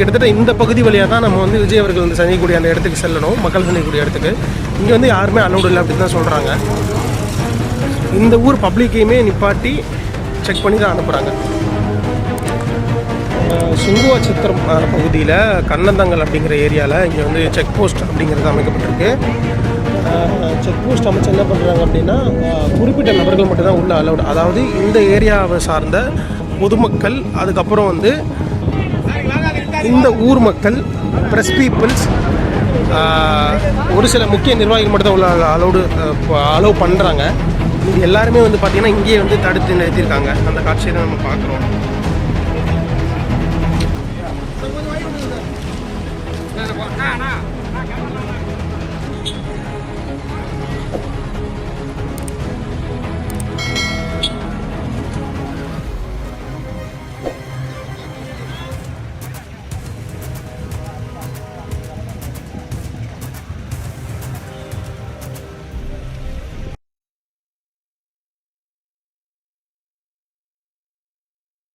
கிட்டத்தட்ட இந்த பகுதி வழியாக தான் நம்ம வந்து விஜய் அவர்கள் வந்து சந்திக்கக்கூடிய அந்த இடத்துக்கு செல்லணும், மக்கள் சந்திக்கக்கூடிய இடத்துக்கு. இங்கே வந்து யாருமே அலௌடு இல்லை அப்படின்னு தான் சொல்கிறாங்க. இந்த ஊர் பப்ளிக்கையுமே நிப்பாட்டி செக் பண்ணி தான் அனுப்புகிறாங்க. சுங்குவா சித்திரம் பகுதியில் கண்ணந்தங்கல் அப்படிங்கிற ஏரியாவில் இங்கே வந்து செக் போஸ்ட் அப்படிங்கிறது அமைக்கப்பட்டிருக்கு. செக் போஸ்ட் அமைச்சு என்ன பண்ணுறாங்க அப்படின்னா, குறிப்பிட்ட நபர்கள் மட்டும்தான் உள்ள அலௌடு. அதாவது இந்த ஏரியாவை சார்ந்த பொதுமக்கள், அதுக்கப்புறம் வந்து இந்த ஊர் மக்கள், ப்ரெஸ் பீப்புள்ஸ், ஒரு சில முக்கிய நிர்வாகிகள் மட்டும் தான் உள்ள அலோவ் பண்ணுறாங்க. இது எல்லாருமே வந்து பார்த்திங்கன்னா இங்கேயே வந்து தடுத்து நிறுத்தியிருக்காங்க. அந்த காட்சியை தான் நம்ம பார்க்குறோம்.